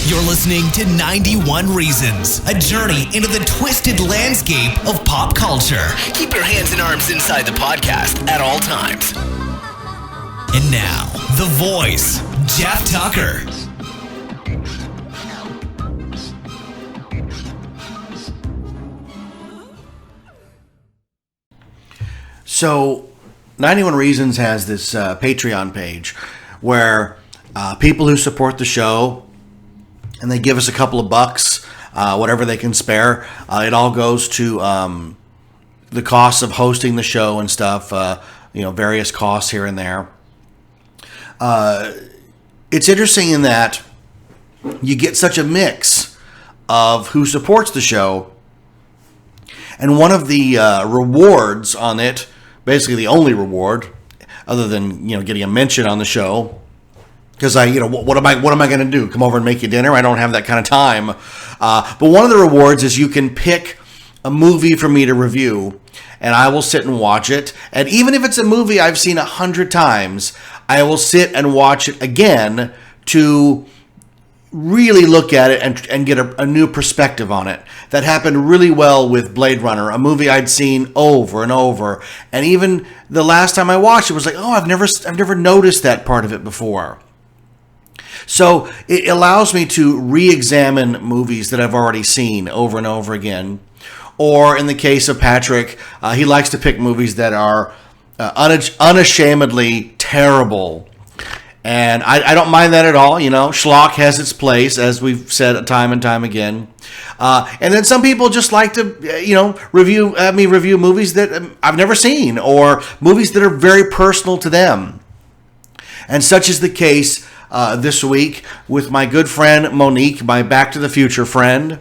You're listening to 91 Reasons, a journey into the twisted landscape of pop culture. Keep your hands and arms inside the podcast at all times. And now, the voice, Jeff Tucker. So, 91 Reasons has this Patreon page where people who support the show, and they give us a couple of bucks, whatever they can spare, it all goes to the costs of hosting the show and stuff, various costs here and there. It's interesting in that you get such a mix of who supports the show, and one of the rewards on it, basically the only reward, other than getting a mention on the show, because what am I going to do? Come over and make you dinner? I don't have that kind of time. But one of the rewards is you can pick a movie for me to review, and I will sit and watch it. And even if it's a movie I've seen 100 times, I will sit and watch it again to really look at it and get a new perspective on it. That happened really well with Blade Runner, a movie I'd seen over and over. And even the last time I watched it was like, oh, I've never noticed that part of it before. So it allows me to re-examine movies that I've already seen over and over again. Or in the case of Patrick, he likes to pick movies that are unashamedly terrible. And I don't mind that at all. Schlock has its place, as we've said time and time again. And then some people just like to, review movies that I've never seen, or movies that are very personal to them. And such is the case this week with my good friend Monique, my Back to the Future friend,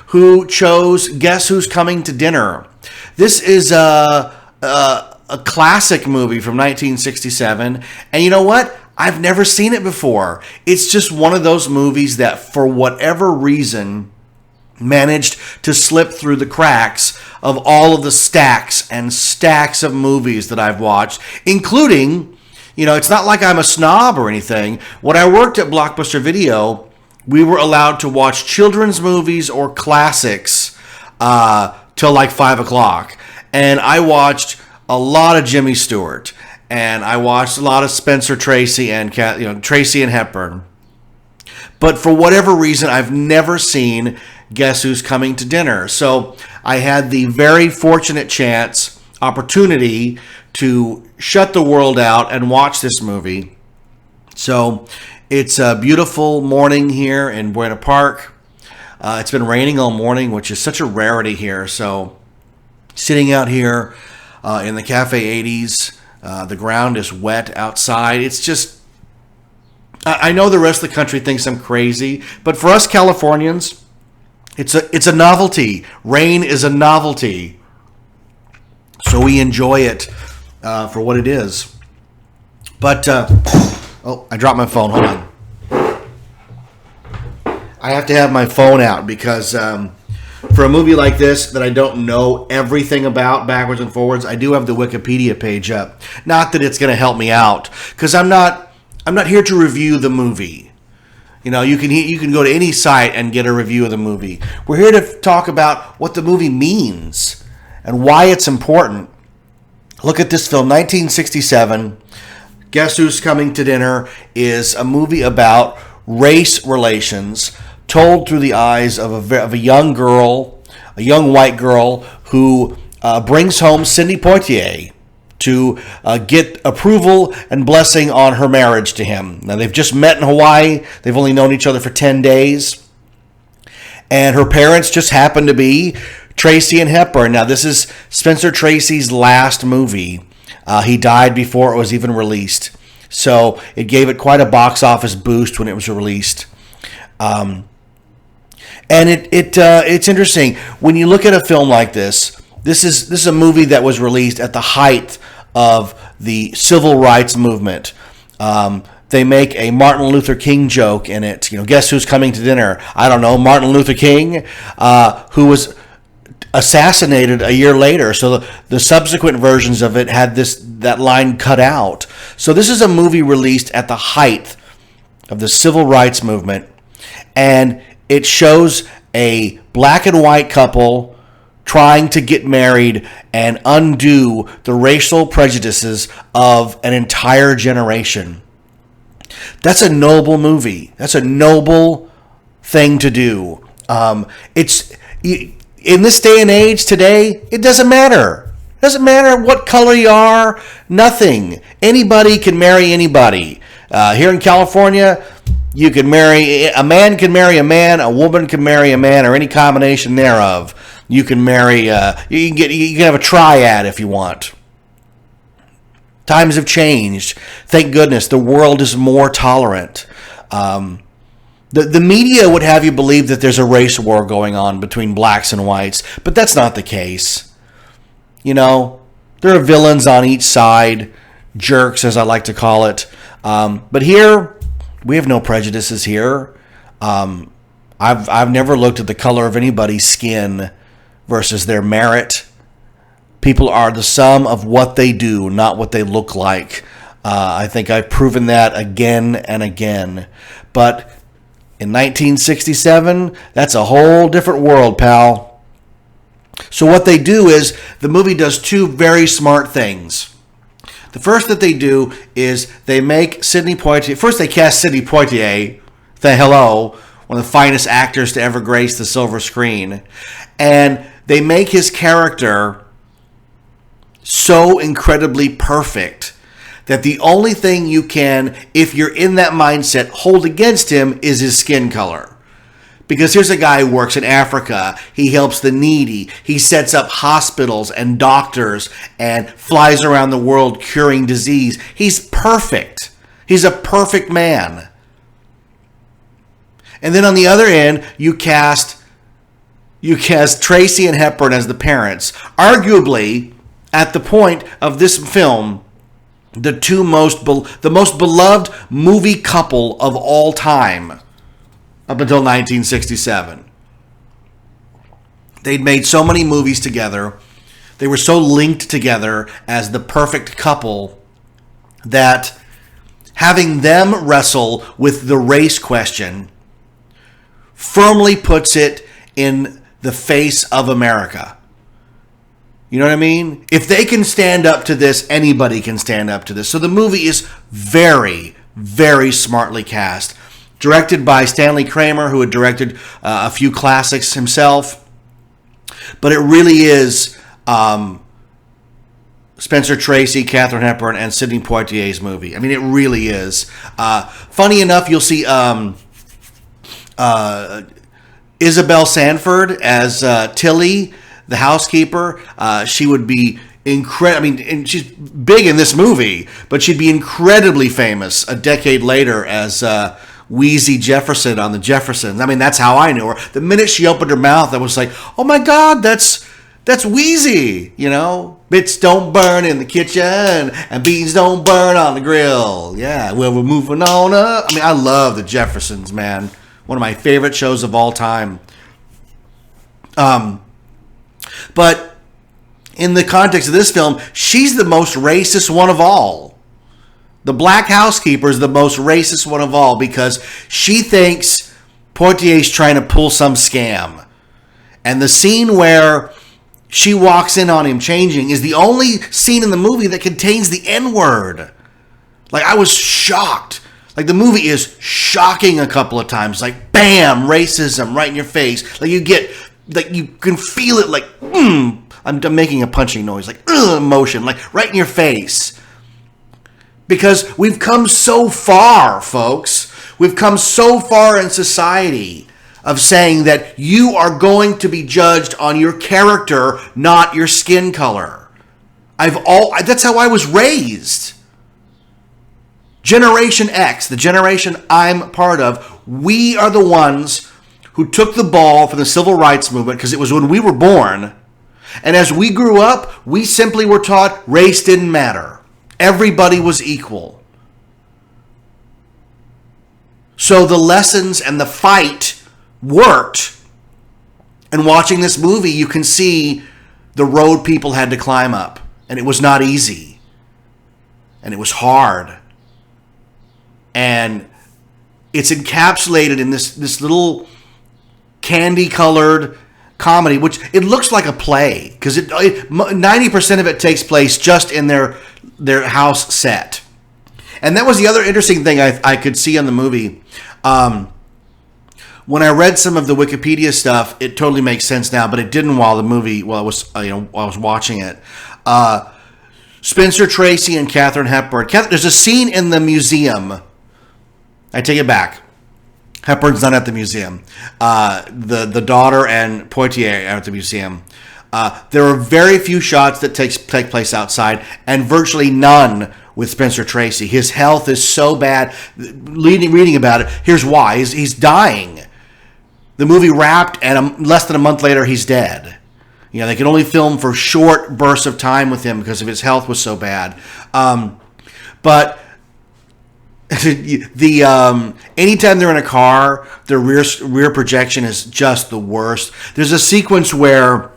who chose Guess Who's Coming to Dinner. This is a classic movie from 1967. And you know what? I've never seen it before. It's just one of those movies that, for whatever reason, managed to slip through the cracks of all of the stacks and stacks of movies that I've watched, including, it's not like I'm a snob or anything. When I worked at Blockbuster Video, we were allowed to watch children's movies or classics till like 5 o'clock. And I watched a lot of Jimmy Stewart. And I watched a lot of Spencer Tracy and Tracy and Hepburn. But for whatever reason, I've never seen Guess Who's Coming to Dinner. So I had the very fortunate opportunity to shut the world out and watch this movie. So it's a beautiful morning here in Buena Park. It's been raining all morning, which is such a rarity here. So sitting out here in the Cafe 80s, the ground is wet outside. It's just, I know the rest of the country thinks I'm crazy, but for us Californians, it's a novelty. Rain is a novelty. So we enjoy it for what it is. But, I dropped my phone. Hold on. I have to have my phone out because for a movie like this that I don't know everything about backwards and forwards, I do have the Wikipedia page up. Not that it's going to help me out, because I'm not here to review the movie. You can go to any site and get a review of the movie. We're here to talk about what the movie means and why it's important. Look at this film, 1967. Guess Who's Coming to Dinner is a movie about race relations, told through the eyes of a young girl, a young white girl who brings home Sidney Poitier to get approval and blessing on her marriage to him. Now, they've just met in Hawaii. They've only known each other for 10 days. And her parents just happen to be Tracy and Hepburn. Now, this is Spencer Tracy's last movie. He died before it was even released. So it gave it quite a box office boost when it was released. And it's interesting when you look at a film like this. This is a movie that was released at the height of the civil rights movement. They make a Martin Luther King joke in it. Guess who's coming to dinner? I don't know, Martin Luther King, who was assassinated a year later. So the subsequent versions of it had that line cut out. So this is a movie released at the height of the civil rights movement. And it shows a black and white couple trying to get married and undo the racial prejudices of an entire generation. That's a noble movie. That's a noble thing to do. It's in this day and age today, it doesn't matter. It doesn't matter what color you are. Nothing. Anybody can marry anybody. Here in California, you can marry a man can marry a man, a woman can marry a man, or any combination thereof. You can marry. You can have a triad if you want. Times have changed. Thank goodness, the world is more tolerant. The media would have you believe that there's a race war going on between blacks and whites, but that's not the case. You know, there are villains on each side, jerks as I like to call it. But here, we have no prejudices here. I've never looked at the color of anybody's skin versus their merit. People are the sum of what they do, not what they look like. I think I've proven that again and again. But in 1967, that's a whole different world, pal. So what they do is, the movie does two very smart things. The first that they do is they make Sidney Poitier. First, they cast Sidney Poitier, one of the finest actors to ever grace the silver screen. And they make his character so incredibly perfect that the only thing you can, if you're in that mindset, hold against him is his skin color. Because here's a guy who works in Africa. He helps the needy. He sets up hospitals and doctors and flies around the world curing disease. He's perfect. He's a perfect man. And then on the other end, you cast Tracy and Hepburn as the parents. Arguably, at the point of this film, the most beloved movie couple of all time up until 1967. They'd made so many movies together. They were so linked together as the perfect couple that having them wrestle with the race question firmly puts it in the face of America. You know what I mean? If they can stand up to this, anybody can stand up to this. So the movie is very, very smartly cast. Directed by Stanley Kramer, who had directed a few classics himself. But it really is Spencer Tracy, Katharine Hepburn, and Sidney Poitier's movie. I mean, it really is. Funny enough, you'll see Isabel Sanford as Tilly, the housekeeper. She would be incredible. I mean, and she's big in this movie, but she'd be incredibly famous a decade later as Wheezy Jefferson on the Jeffersons. I mean, that's how I knew her. The minute she opened her mouth, I was like, "Oh my God, that's Wheezy!" You know, bits don't burn in the kitchen and beans don't burn on the grill. Yeah, well, we're moving on up. I mean, I love the Jeffersons, man. One of my favorite shows of all time. But in the context of this film, she's the most racist one of all. The black housekeeper is the most racist one of all because she thinks Poitier's trying to pull some scam. And the scene where she walks in on him changing is the only scene in the movie that contains the N-word. Like, I was shocked. Like, the movie is shocking a couple of times. Like, bam, racism right in your face. Like, you can feel it like, I'm making a punching noise. Like, emotion, like, right in your face. Because we've come so far, folks. We've come so far in society of saying that you are going to be judged on your character, not your skin color. That's how I was raised. Generation X, the generation I'm part of, we are the ones who took the ball from the civil rights movement because it was when we were born. And as we grew up, we simply were taught race didn't matter. Everybody was equal. So the lessons and the fight worked. And watching this movie, you can see the road people had to climb up. And it was not easy. And it was hard. And it's encapsulated in this little candy-colored comedy, which it looks like a play because 90% of it takes place just in their house set. And that was the other interesting thing I could see on the movie. When I read some of the Wikipedia stuff, it totally makes sense now, but it didn't while I was watching it. Spencer Tracy and Katharine Hepburn. There's a scene in the museum. I take it back. Hepburn's not at the museum. The daughter and Poitier are at the museum. There are very few shots that take place outside, and virtually none with Spencer Tracy. His health is so bad. Reading about it, here's why. He's dying. The movie wrapped, and less than a month later, he's dead. You know, they could only film for short bursts of time with him because of his health was so bad. But anytime they're in a car, their rear projection is just the worst. There's a sequence where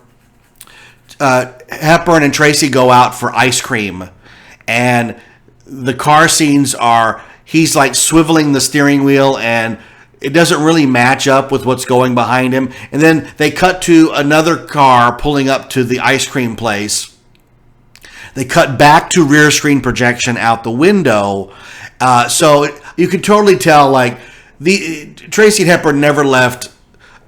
Hepburn and Tracy go out for ice cream, and the car scenes are he's like swiveling the steering wheel, and it doesn't really match up with what's going behind him. And then they cut to another car pulling up to the ice cream place. They cut back to rear screen projection out the window. So you could totally tell, like, Tracy and Hepburn never left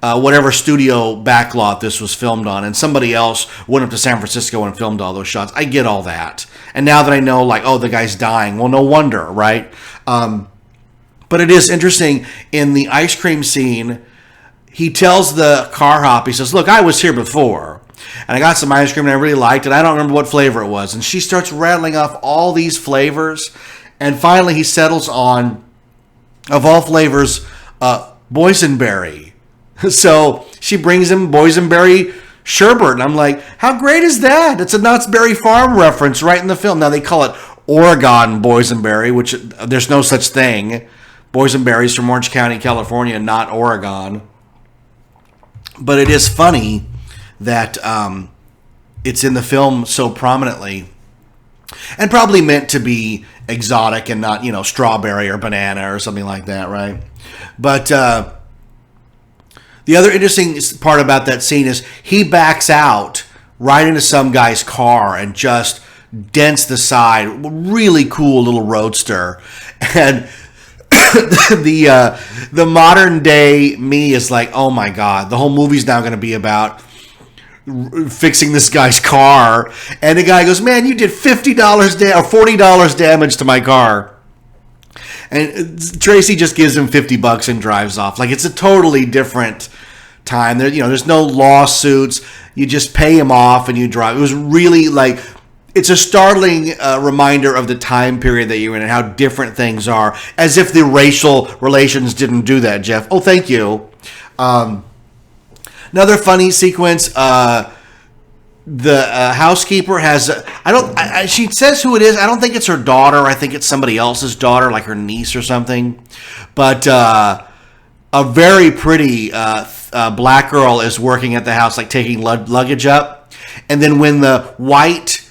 whatever studio backlot this was filmed on, and somebody else went up to San Francisco and filmed all those shots. I get all that. And now that I know, like, oh, the guy's dying, well, no wonder, right? But it is interesting, in the ice cream scene, he tells the car hop, he says, look, I was here before, and I got some ice cream and I really liked it. I don't remember what flavor it was. And she starts rattling off all these flavors, and finally he settles on, of all flavors, boysenberry. So she brings him boysenberry sherbet, and I'm like, how great is that? It's a Knott's Berry Farm reference right in the film. Now they call it Oregon boysenberry, which there's no such thing. Boysenberry's from Orange County, California, not Oregon. But it is funny that it's in the film so prominently, and probably meant to be exotic and not, strawberry or banana or something like that, right? But the other interesting part about that scene is he backs out right into some guy's car and just dents the side. Really cool little roadster. And the modern day me is like, oh my God, the whole movie's now going to be about fixing this guy's car. And the guy goes, man, you did $50 or $40 damage to my car. And Tracy just gives him $50 and drives off. Like, it's a totally different time. There's no lawsuits. You just pay him off and you drive. It was really like, it's a startling reminder of the time period that you're in and how different things are, as if the racial relations didn't do that, Jeff. Oh, thank you. Another funny sequence, the housekeeper has, she says who it is. I don't think it's her daughter. I think it's somebody else's daughter, like her niece or something. But a very pretty black girl is working at the house, like taking luggage up. And then when the white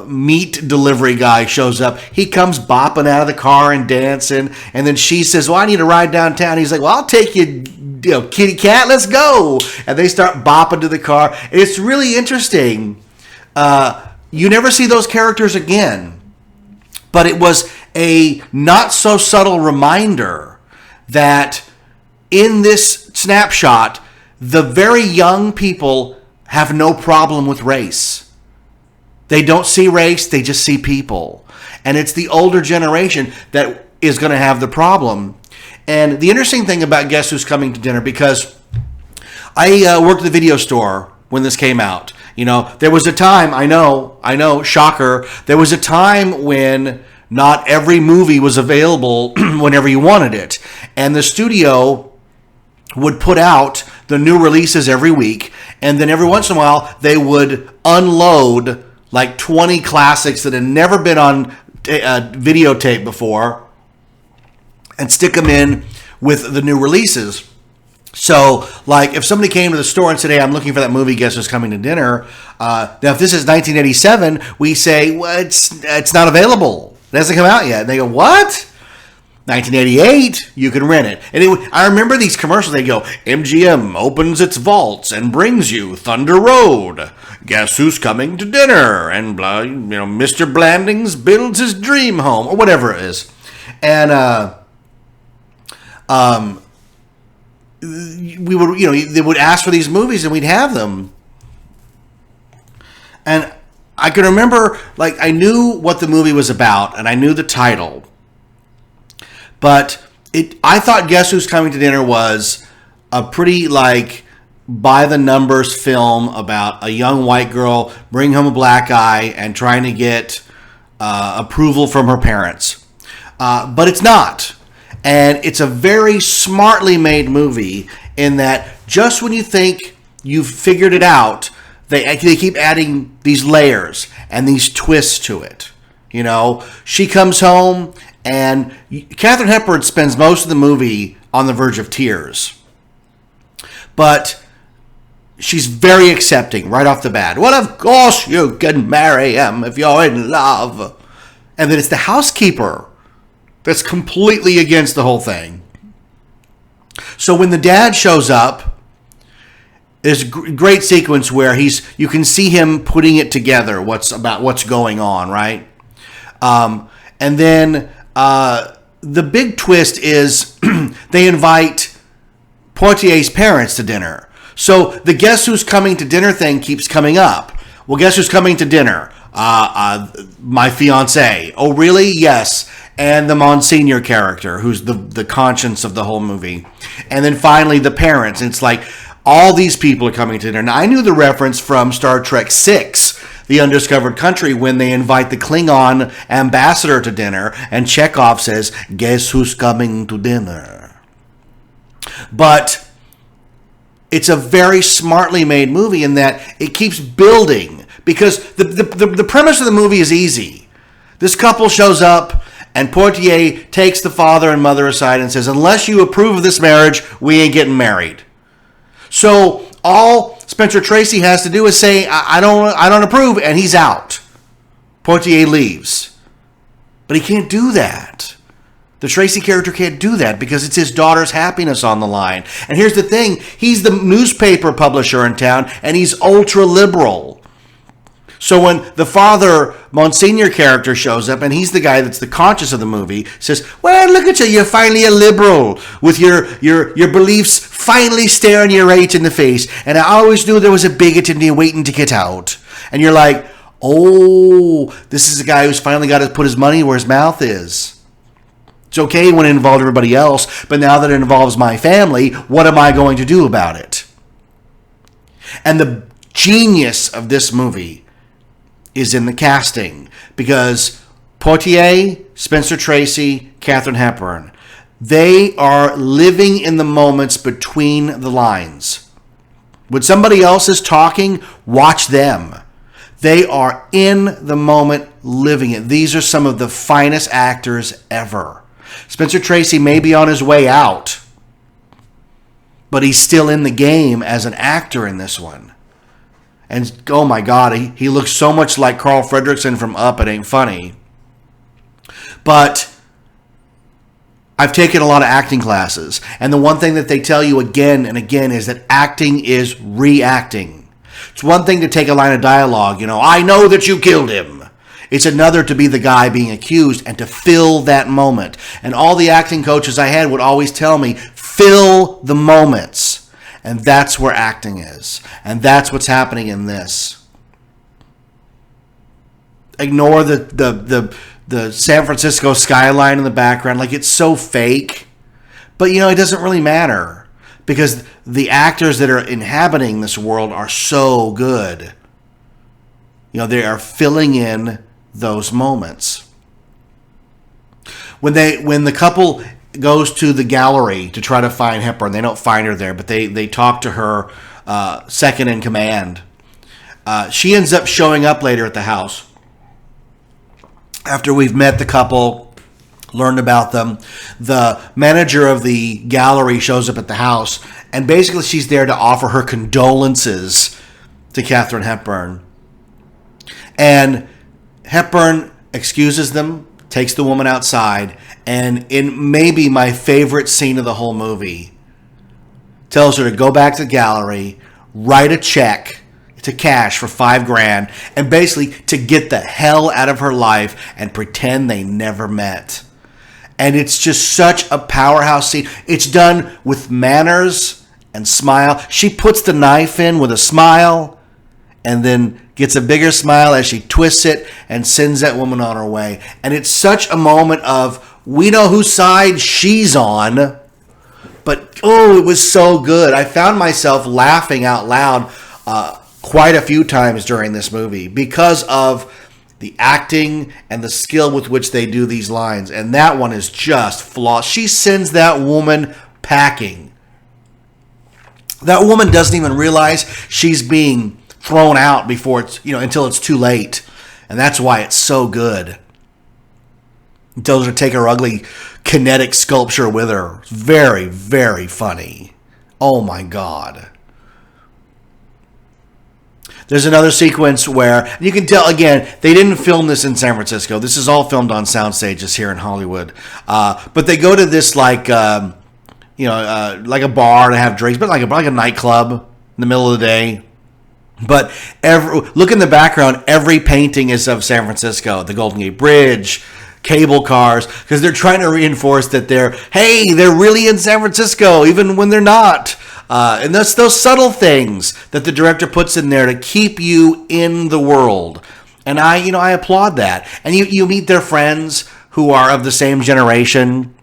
meat delivery guy shows up, he comes bopping out of the car and dancing, and then she says, well, I need a ride downtown. He's like, well, I'll take you, kitty cat, let's go. And they start bopping to the car. It's really interesting. You never see those characters again, but it was a not so subtle reminder that in this snapshot, the very young people have no problem with race. They don't see race, they just see people. And it's the older generation that is going to have the problem. And the interesting thing about Guess Who's Coming to Dinner, because I worked at the video store when this came out. There was a time, I know, shocker, there was a time when not every movie was available whenever you wanted it. And the studio would put out the new releases every week, and then every once in a while they would unload like 20 classics that had never been on videotape before and stick them in with the new releases. So, like, if somebody came to the store and said, hey, I'm looking for that movie, Guess Who's Coming to Dinner? Now, if this is 1987, we say, well, it's not available. It hasn't come out yet. And they go, what? 1988, you can rent it. And I remember these commercials. They go, MGM opens its vaults and brings you Thunder Road. Guess who's coming to dinner? And blah, Mr. Blandings builds his dream home, or whatever it is. And we would, they would ask for these movies, and we'd have them. And I can remember, like, I knew what the movie was about, and I knew the title. But I thought Guess Who's Coming to Dinner was a pretty, like, by-the-numbers film about a young white girl bringing home a black guy and trying to get approval from her parents. But it's not. And it's a very smartly made movie in that just when you think you've figured it out, they keep adding these layers and these twists to it. She comes home, and Katharine Hepburn spends most of the movie on the verge of tears. But she's very accepting right off the bat. Well, of course you can marry him if you're in love. And then it's the housekeeper that's completely against the whole thing. So when the dad shows up, there's a great sequence where you can see him putting it together, what's going on, right? And then the big twist is they invite Poitier's parents to dinner. So the Guess Who's Coming to Dinner thing keeps coming up. Well, guess who's coming to dinner? My fiancé. Oh, really? Yes. And the Monsignor character, who's the conscience of the whole movie. And then finally the parents. And it's like all these people are coming to dinner. Now, I knew the reference from Star Trek VI, The Undiscovered Country, when they invite the Klingon ambassador to dinner, and Chekhov says, guess who's coming to dinner? But it's a very smartly made movie in that it keeps building, because the premise of the movie is easy. This couple shows up, and Poitier takes the father and mother aside and says, unless you approve of this marriage, we ain't getting married. So all Spencer Tracy has to do is say, I don't approve, and he's out. Poitier leaves. But he can't do that. The Tracy character can't do that because it's his daughter's happiness on the line. And here's the thing. He's the newspaper publisher in town, and he's ultra-liberal. So when the father, Monsignor character shows up, and he's the guy that's the conscience of the movie, says, well, look at you, you're finally a liberal with your beliefs finally staring your right in the face. And I always knew there was a bigot in you waiting to get out. And you're like, oh, this is a guy who's finally got to put his money where his mouth is. It's okay when it involved everybody else, but now that it involves my family, what am I going to do about it? And the genius of this movie is in the casting, because Poitier, Spencer Tracy, Katharine Hepburn, they are living in the moments between the lines. When somebody else is talking, watch them. They are in the moment, living it. These are some of the finest actors ever. Spencer Tracy may be on his way out, but he's still in the game as an actor in this one. And oh my God, he looks so much like Carl Fredricksen from Up, It Ain't Funny. But I've taken a lot of acting classes, and the one thing that they tell you again and again is that acting is reacting. It's one thing to take a line of dialogue, I know that you killed him. It's another to be the guy being accused and to fill that moment. And all the acting coaches I had would always tell me, fill the moments. And that's where acting is. And that's what's happening in this. Ignore the San Francisco skyline in the background. Like, it's so fake. But, it doesn't really matter. Because the actors that are inhabiting this world are so good. They are filling in those moments. When the couple goes to the gallery to try to find Hepburn, they don't find her there, but they talk to her second in command. She ends up showing up later at the house after we've met the couple, learned about them. The manager of the gallery shows up at the house, and basically she's there to offer her condolences to Katharine Hepburn. And Hepburn excuses them, takes the woman outside, and in maybe my favorite scene of the whole movie, tells her to go back to the gallery, write a check to cash for $5,000, and basically to get the hell out of her life and pretend they never met. And it's just such a powerhouse scene. It's done with manners and smile. She puts the knife in with a smile and then gets a bigger smile as she twists it and sends that woman on her way. And it's such a moment of, we know whose side she's on, but oh, it was so good. I found myself laughing out loud quite a few times during this movie because of the acting and the skill with which they do these lines. And that one is just flawless. She sends that woman packing. That woman doesn't even realize she's being thrown out before it's, until it's too late. And that's why it's so good. He tells her to take her ugly kinetic sculpture with her. It's very, very funny. Oh my God. There's another sequence where you can tell, again, they didn't film this in San Francisco. This is all filmed on sound stages here in Hollywood. But they go to this like a bar to have drinks, but like a nightclub in the middle of the day. But look in the background, every painting is of San Francisco, the Golden Gate Bridge, cable cars, because they're trying to reinforce that they're really in San Francisco, even when they're not. And that's those subtle things that the director puts in there to keep you in the world. And I applaud that. And you meet their friends who are of the same generation.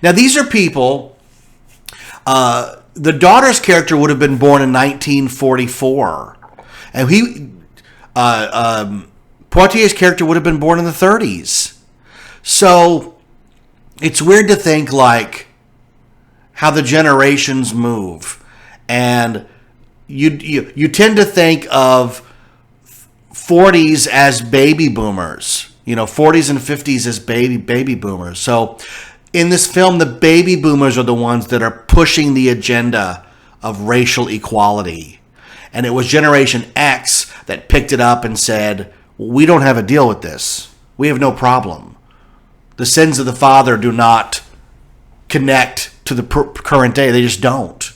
Now, these are people, the daughter's character would have been born in 1944. And Poitier's character would have been born in the 30s. So it's weird to think like how the generations move. And you tend to think of 40s as baby boomers, 40s and 50s as baby boomers. So in this film, the baby boomers are the ones that are pushing the agenda of racial equality. And it was Generation X that picked it up and said, we don't have a deal with this. We have no problem. The sins of the father do not connect to the current day. They just don't.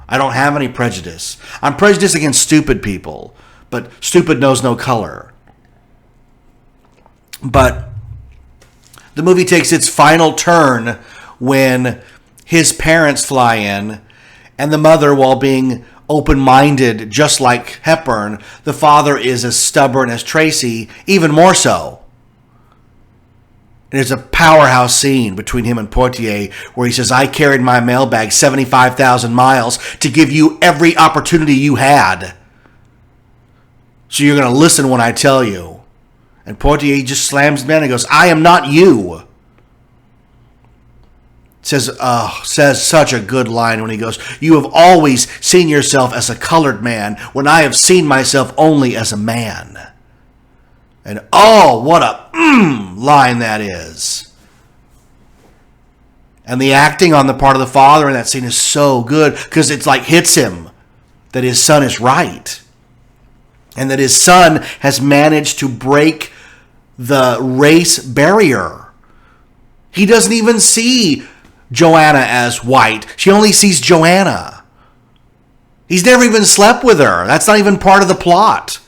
I don't have any prejudice. I'm prejudiced against stupid people, but stupid knows no color. But the movie takes its final turn when his parents fly in, and the mother, while being open-minded, just like Hepburn, the father is as stubborn as Tracy, even more so. There's a powerhouse scene between him and Poitier where he says, I carried my mailbag 75,000 miles to give you every opportunity you had. So you're going to listen when I tell you. And Poitier just slams him down and goes, I am not you. Says such a good line when he goes, you have always seen yourself as a colored man when I have seen myself only as a man. And oh, what a line that is. And the acting on the part of the father in that scene is so good because it's like hits him that his son is right. And that his son has managed to break the race barrier. He doesn't even see Joanna as white. She only sees Joanna. He's never even slept with her. That's not even part of the plot.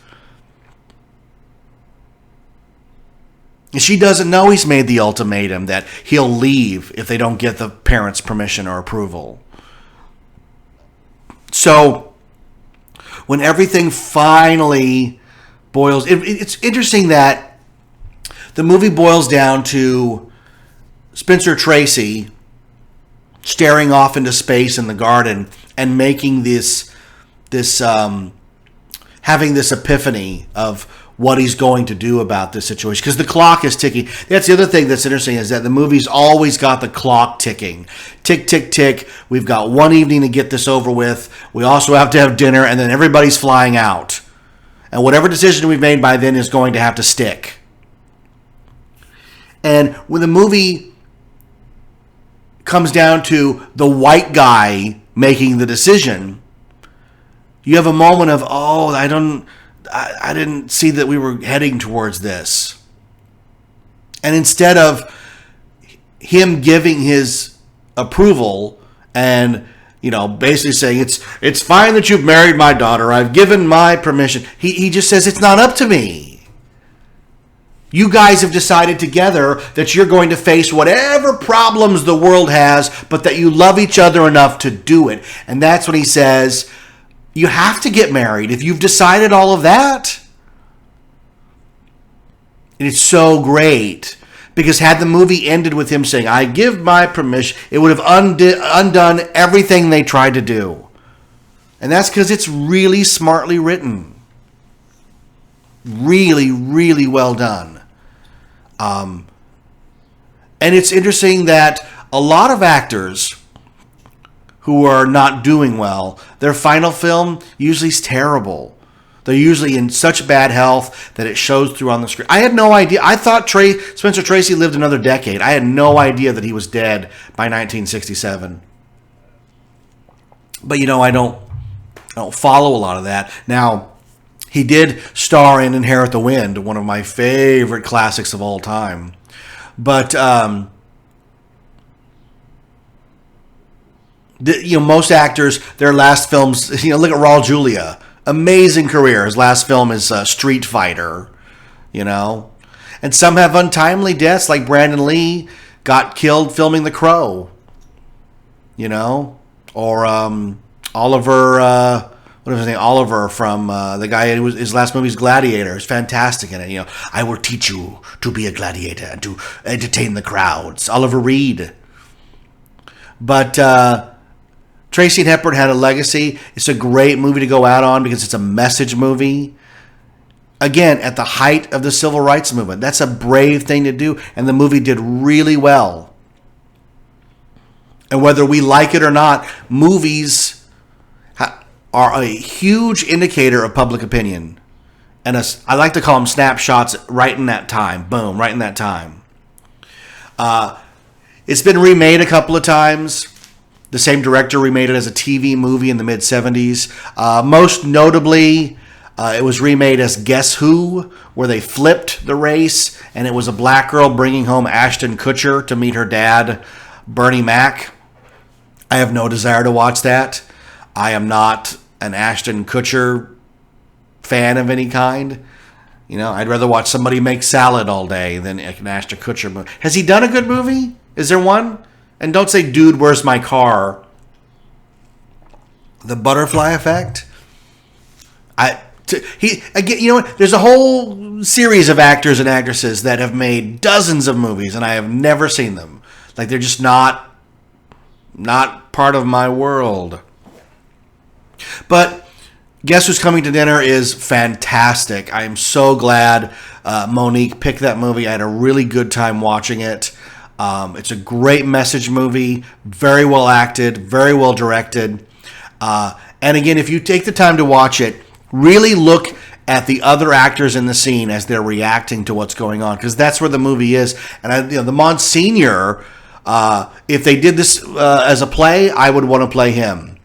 And she doesn't know he's made the ultimatum that he'll leave if they don't get the parents' permission or approval. So when everything finally boils, it's interesting that the movie boils down to Spencer Tracy staring off into space in the garden and making having this epiphany of what he's going to do about this situation, because the clock is ticking. That's the other thing that's interesting, is that the movie's always got the clock ticking. Tick, tick, tick. We've got one evening to get this over with. We also have to have dinner, and then everybody's flying out. And whatever decision we've made by then is going to have to stick. And when the movie comes down to the white guy making the decision, you have a moment of, I didn't see that we were heading towards this. And instead of him giving his approval and, basically saying, it's fine that you've married my daughter, I've given my permission, he just says, it's not up to me. You guys have decided together that you're going to face whatever problems the world has, but that you love each other enough to do it. And that's when he says, you have to get married if you've decided all of that. And it's so great, because had the movie ended with him saying, I give my permission, it would have undone everything they tried to do. And that's because it's really smartly written. Really, really well done. And it's interesting that a lot of actors who are not doing well, their final film usually is terrible. They're usually in such bad health that it shows through on the screen. I had no idea. I thought Spencer Tracy lived another decade. I had no idea that he was dead by 1967. But I don't follow a lot of that. Now, he did star in Inherit the Wind, one of my favorite classics of all time. But most actors, their last films, look at Raul Julia. Amazing career. His last film is Street Fighter, And some have untimely deaths, like Brandon Lee got killed filming The Crow, Or Oliver, what was his name? Oliver from the guy who was his last movie is Gladiator. He's fantastic in it. I will teach you to be a gladiator and to entertain the crowds. Oliver Reed. But Tracy and Hepburn had a legacy. It's a great movie to go out on because it's a message movie. Again, at the height of the civil rights movement. That's a brave thing to do, and the movie did really well. And whether we like it or not, movies are a huge indicator of public opinion. And I like to call them snapshots right in that time. Boom, right in that time. It's been remade a couple of times. The same director remade it as a TV movie in the mid-'70s. Most notably, it was remade as Guess Who, where they flipped the race, and it was a black girl bringing home Ashton Kutcher to meet her dad, Bernie Mac. I have no desire to watch that. I am not an Ashton Kutcher fan of any kind. I'd rather watch somebody make salad all day than an Ashton Kutcher movie. Has he done a good movie? Is there one? And don't say, Dude, Where's My Car? The Butterfly Effect? There's a whole series of actors and actresses that have made dozens of movies, and I have never seen them. Like, they're just not part of my world. But Guess Who's Coming to Dinner is fantastic. I am so glad Monique picked that movie. I had a really good time watching it. It's a great message movie, very well acted, very well directed. And again, if you take the time to watch it, really look at the other actors in the scene as they're reacting to what's going on, because that's where the movie is. And the Monsignor, if they did this as a play, I would want to play him,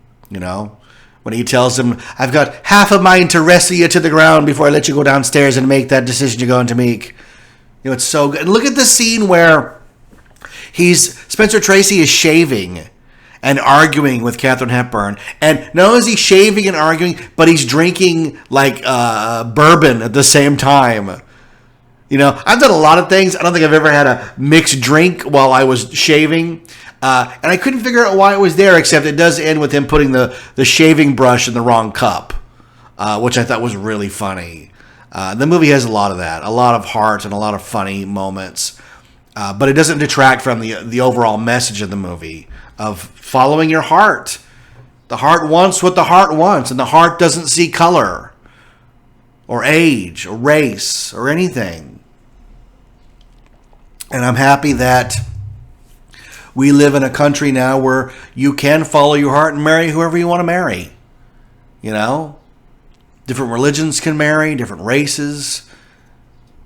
When he tells him, I've got half a mind to wrestle you to the ground before I let you go downstairs and make that decision you're going to make. It's so good. And look at the scene where Spencer Tracy is shaving and arguing with Katharine Hepburn. And not only is he shaving and arguing, but he's drinking bourbon at the same time. I've done a lot of things. I don't think I've ever had a mixed drink while I was shaving. And I couldn't figure out why it was there, except it does end with him putting the shaving brush in the wrong cup, which I thought was really funny. The movie has a lot of that, a lot of heart and a lot of funny moments. But it doesn't detract from the overall message of the movie of following your heart. The heart wants what the heart wants, and the heart doesn't see color or age or race or anything. And I'm happy that we live in a country now where you can follow your heart and marry whoever you want to marry. Different religions can marry, different races.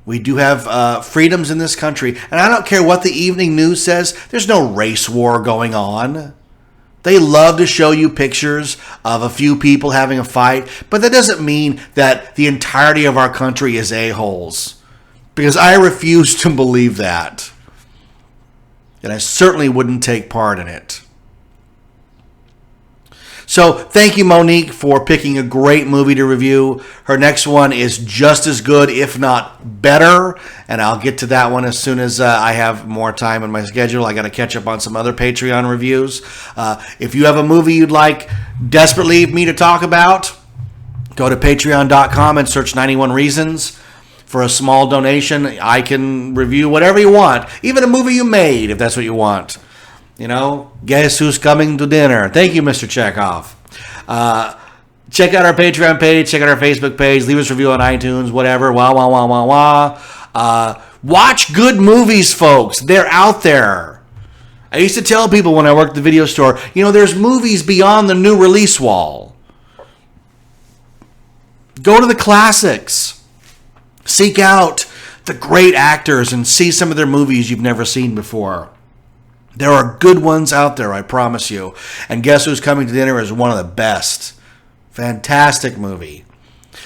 We do have freedoms in this country. And I don't care what the evening news says. There's no race war going on. They love to show you pictures of a few people having a fight. But that doesn't mean that the entirety of our country is a-holes. because I refuse to believe that. And I certainly wouldn't take part in it. So thank you, Monique, for picking a great movie to review. Her next one is just as good, if not better. And I'll get to that one as soon as I have more time in my schedule. I got to catch up on some other Patreon reviews. If you have a movie you'd like desperately me to talk about, go to patreon.com and search 91 Reasons. For a small donation, I can review whatever you want. Even a movie you made, if that's what you want. You know, guess who's coming to dinner? Thank you, Mr. Chekhov. Check out our Patreon page. Check out our Facebook page. Leave us a review on iTunes, whatever. Watch good movies, folks. They're out there. I used to tell people when I worked at the video store, there's movies beyond the new release wall. Go to the classics. Seek out the great actors and see some of their movies you've never seen before. There are good ones out there, I promise you. And Guess Who's Coming to Dinner is one of the best. Fantastic movie.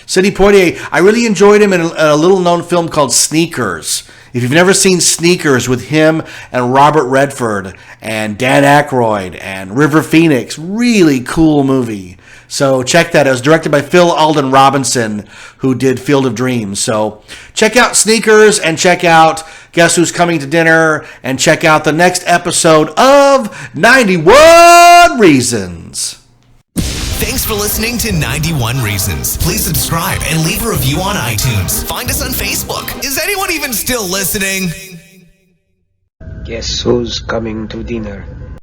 Sidney Poitier, I really enjoyed him in a little-known film called Sneakers. If you've never seen Sneakers with him and Robert Redford and Dan Aykroyd and River Phoenix, really cool movie. So check that. It was directed by Phil Alden Robinson, who did Field of Dreams. So check out Sneakers and check out Guess Who's Coming to Dinner and check out the next episode of 91 Reasons. Thanks for listening to 91 Reasons. Please subscribe and leave a review on iTunes. Find us on Facebook. Is anyone even still listening? Guess who's coming to dinner?